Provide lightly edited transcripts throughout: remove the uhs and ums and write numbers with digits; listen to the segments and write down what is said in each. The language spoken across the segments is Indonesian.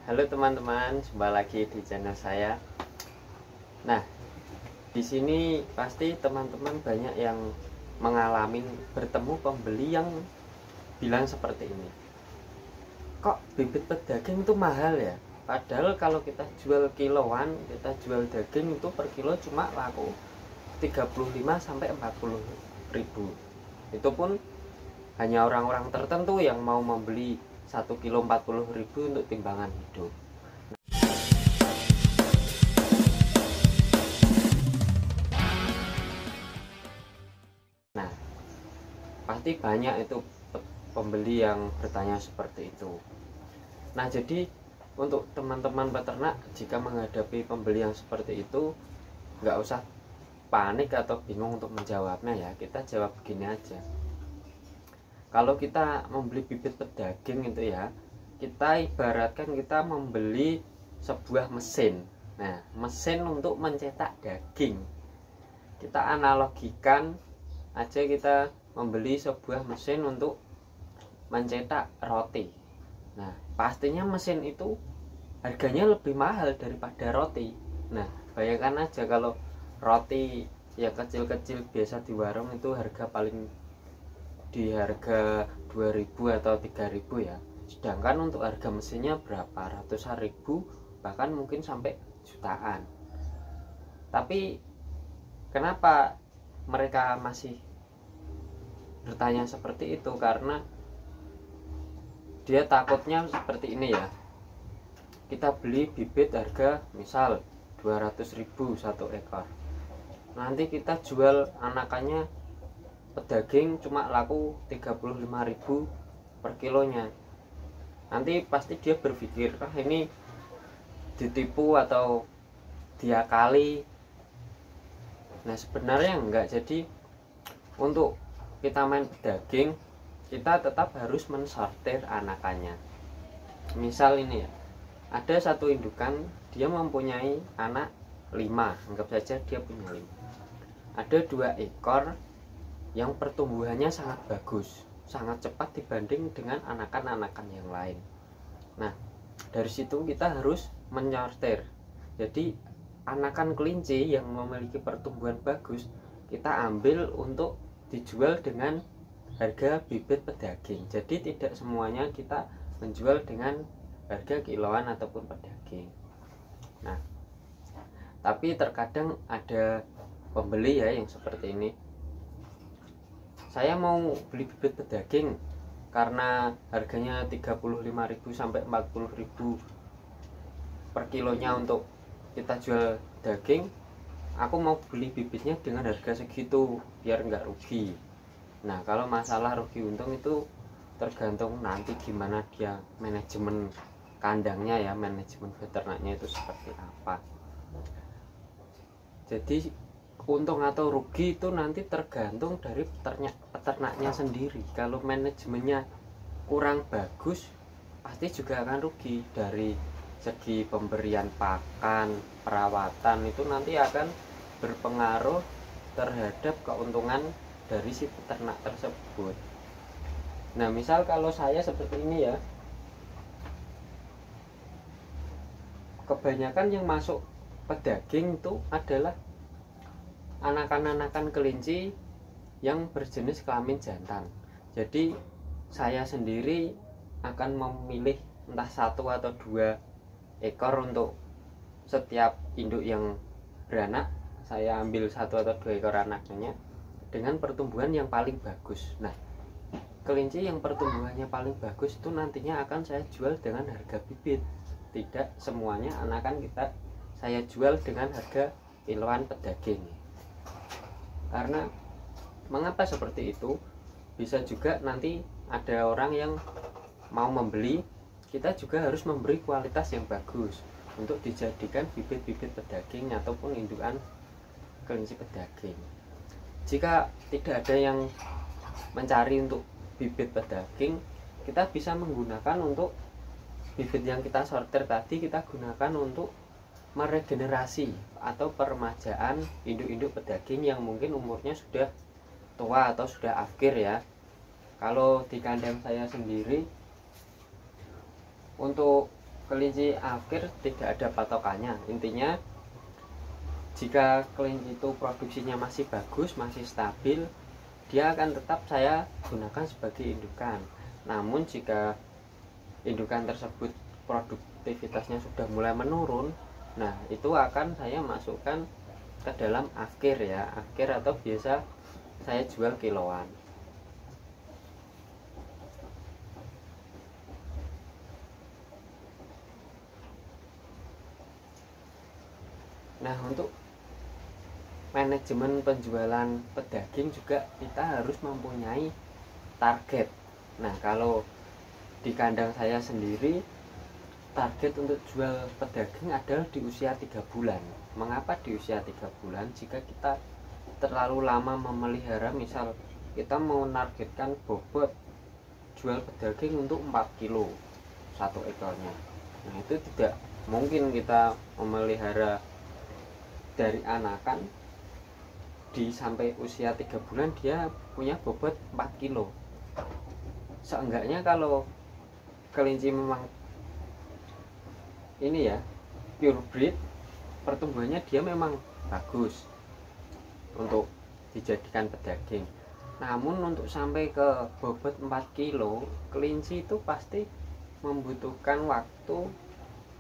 Halo teman-teman, jumpa lagi di channel saya. Nah, di sini pasti teman-teman banyak yang mengalami bertemu pembeli yang bilang seperti ini. Kok bibit pedaging itu mahal ya? Padahal kalau kita jual kiloan, kita jual daging itu per kilo cuma laku 35 sampai 40 ribu. Itu pun hanya orang-orang tertentu yang mau membeli 1 kilo 40 ribu untuk timbangan hidup. Nah, pasti banyak itu pembeli yang bertanya seperti itu. Nah, jadi untuk teman-teman peternak, jika menghadapi pembeli yang seperti itu, nggak usah panik atau bingung untuk menjawabnya ya. Kita jawab begini aja. Kalau kita membeli bibit pedaging itu ya, kita ibaratkan kita membeli sebuah mesin. Nah, mesin untuk mencetak daging. Kita analogikan aja, kita membeli sebuah mesin untuk mencetak roti. Nah, pastinya mesin itu harganya lebih mahal daripada roti. Nah, bayangkan aja kalau roti yang kecil-kecil biasa di warung itu harga paling di harga 2000 atau 3000 ya. Sedangkan untuk harga mesinnya berapa ratusan ribu, bahkan mungkin sampai jutaan. Tapi kenapa mereka masih bertanya seperti itu? Karena dia takutnya seperti ini ya. Kita beli bibit harga misal 200.000 satu ekor. Nanti kita jual anakannya pedaging cuma laku 35.000 per kilonya. Nanti pasti dia berpikir, ini ditipu atau diakali. Nah, sebenarnya enggak. Jadi untuk kita main pedaging, kita tetap harus mensortir anakannya. Misal ini ya, ada satu indukan, dia mempunyai anak 5, anggap saja dia punya 5. Ada 2 ekor yang pertumbuhannya sangat bagus, sangat cepat dibanding dengan anakan-anakan yang lain. Nah, dari situ kita harus menyortir. Jadi anakan kelinci yang memiliki pertumbuhan bagus kita ambil untuk dijual dengan harga bibit pedaging. Jadi tidak semuanya kita menjual dengan harga kiloan ataupun pedaging. Nah, tapi terkadang ada pembeli ya yang seperti ini. Saya mau beli bibit pedaging karena harganya 35.000 sampai 40.000 per kilonya untuk kita jual daging. Aku mau beli bibitnya dengan harga segitu biar nggak rugi. Nah, kalau masalah rugi untung itu tergantung nanti gimana dia manajemen kandangnya ya, manajemen beternaknya itu seperti apa. Jadi untung atau rugi itu nanti tergantung dari peternaknya sendiri. Kalau manajemennya kurang bagus, pasti juga akan rugi. Dari segi pemberian pakan, perawatan, itu nanti akan berpengaruh terhadap keuntungan dari si peternak tersebut. Nah, misal kalau saya seperti ini ya, kebanyakan yang masuk pedaging itu adalah anakan-anakan kelinci yang berjenis kelamin jantan. Jadi saya sendiri akan memilih entah 1 atau 2 ekor untuk setiap induk yang beranak. Saya ambil 1 atau 2 ekor anaknya dengan pertumbuhan yang paling bagus. Nah, kelinci yang pertumbuhannya paling bagus itu nantinya akan saya jual dengan harga bibit. Tidak semuanya anakan saya jual dengan harga kiloan pedaging. Karena mengapa seperti itu? Bisa juga nanti ada orang yang mau membeli, kita juga harus memberi kualitas yang bagus untuk dijadikan bibit-bibit pedaging ataupun indukan kelinci pedaging. Jika tidak ada yang mencari untuk bibit pedaging, kita bisa menggunakan untuk bibit yang kita sortir tadi, kita gunakan untuk meregenerasi atau peremajaan induk-induk pedaging yang mungkin umurnya sudah tua atau sudah afkir ya. Kalau di kandang saya sendiri, untuk kelinci akhir tidak ada patokannya. Intinya jika kelinci itu produksinya masih bagus, masih stabil, dia akan tetap saya gunakan sebagai indukan. Namun jika indukan tersebut produktivitasnya sudah mulai menurun, nah itu akan saya masukkan ke dalam akhir ya, akhir atau biasa saya jual kiloan. Nah, untuk manajemen penjualan pedaging juga kita harus mempunyai target. Nah, kalau di kandang saya sendiri, target untuk jual pedaging adalah di usia 3 bulan. Mengapa di usia 3 bulan? Jika kita terlalu lama memelihara, misal kita mau menargetkan bobot jual pedaging untuk 4 kilo satu ekornya, nah itu tidak mungkin kita memelihara dari anakan di sampai usia 3 bulan dia punya bobot 4 kilo. Seenggaknya kalau kelinci memang ini ya pure breed, pertumbuhannya dia memang bagus untuk dijadikan pedaging. Namun untuk sampai ke bobot 4 kilo, kelinci itu pasti membutuhkan waktu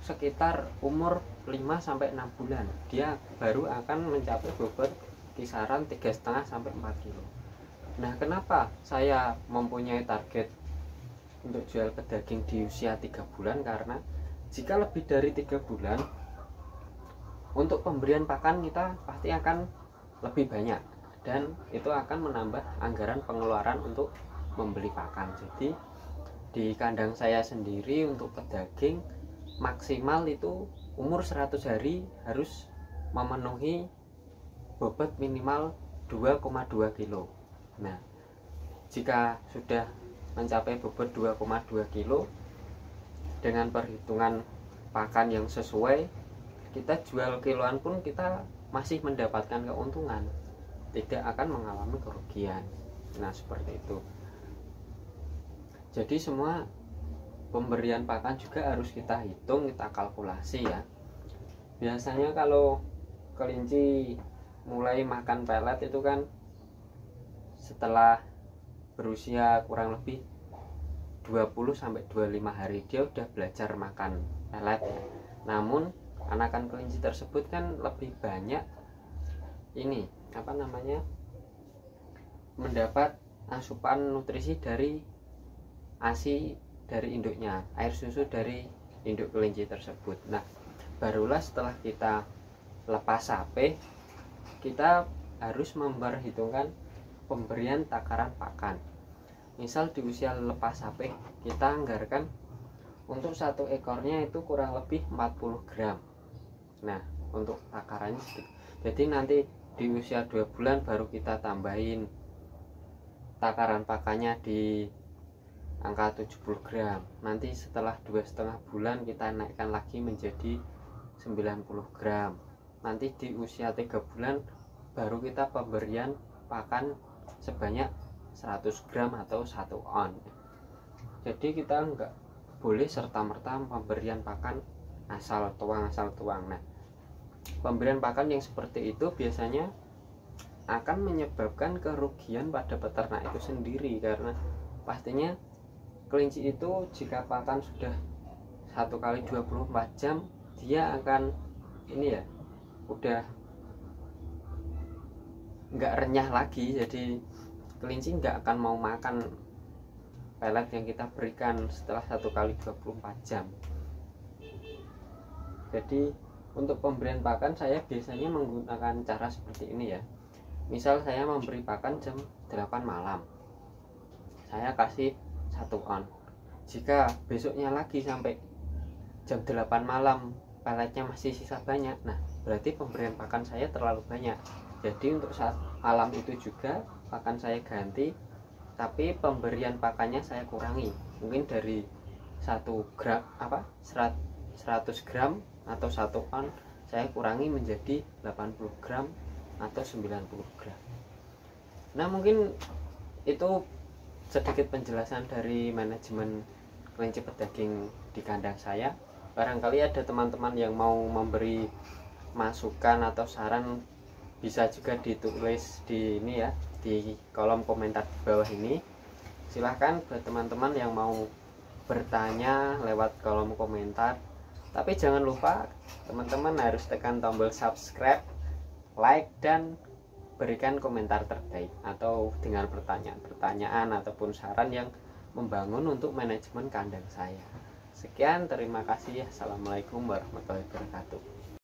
sekitar umur 5-6 bulan. Dia baru akan mencapai bobot kisaran 3,5 sampai 4 kilo. Nah, kenapa saya mempunyai target untuk jual pedaging di usia 3 bulan? Karena jika lebih dari 3 bulan, untuk pemberian pakan kita pasti akan lebih banyak, dan itu akan menambah anggaran pengeluaran untuk membeli pakan. Jadi di kandang saya sendiri untuk pedaging maksimal itu umur 100 hari harus memenuhi bobot minimal 2,2 kilo. Nah, jika sudah mencapai bobot 2,2 kilo dengan perhitungan pakan yang sesuai, kita jual kiloan pun kita masih mendapatkan keuntungan, tidak akan mengalami kerugian. Nah, seperti itu. Jadi semua pemberian pakan juga harus kita hitung, kita kalkulasi ya. Biasanya kalau kelinci mulai makan pelet itu kan setelah berusia kurang lebih 20-25 hari dia udah belajar makan pelet ya. Namun anakan kelinci tersebut kan lebih banyak ini mendapat asupan nutrisi dari ASI dari induknya, air susu dari induk kelinci tersebut. Nah, barulah setelah kita lepas sapi, kita harus memperhitungkan pemberian takaran pakan. Misal di usia lepas sapi kita anggarkan untuk satu ekornya itu kurang lebih 40 gram. Nah, untuk takarannya jadi nanti di usia 2 bulan baru kita tambahin takaran pakannya di angka 70 gram. Nanti setelah 2,5 bulan kita naikkan lagi menjadi 90 gram. Nanti di usia 3 bulan baru kita pemberian pakan sebanyak 100 gram atau 1 on. Jadi kita enggak boleh serta-merta pemberian pakan asal tuang. Nah, pemberian pakan yang seperti itu biasanya akan menyebabkan kerugian pada peternak itu sendiri, karena pastinya kelinci itu jika pakan sudah 1 kali 24 jam dia akan ini ya udah nggak renyah lagi. Jadi kelinci nggak akan mau makan pelet yang kita berikan setelah 1 kali 24 jam. Jadi untuk pemberian pakan saya biasanya menggunakan cara seperti ini ya. Misal saya memberi pakan jam 8 malam, saya kasih 1 on. Jika besoknya lagi sampai jam 8 malam peletnya masih sisa banyak, nah berarti pemberian pakan saya terlalu banyak. Jadi untuk saat malam itu juga pakan saya ganti, tapi pemberian pakannya saya kurangi. Mungkin dari 100 gram atau 1 on saya kurangi menjadi 80 gram atau 90 gram. Nah, mungkin itu sedikit penjelasan dari manajemen kelinci pedaging di kandang saya. Barangkali ada teman-teman yang mau memberi masukan atau saran, bisa juga ditulis di ini ya, di kolom komentar di bawah ini. Silahkan buat teman-teman yang mau bertanya lewat kolom komentar. Tapi jangan lupa teman-teman harus tekan tombol subscribe, like, dan berikan komentar terbaik atau dengan pertanyaan ataupun saran yang membangun untuk manajemen kandang saya. Sekian, terima kasih. Assalamualaikum warahmatullahi wabarakatuh.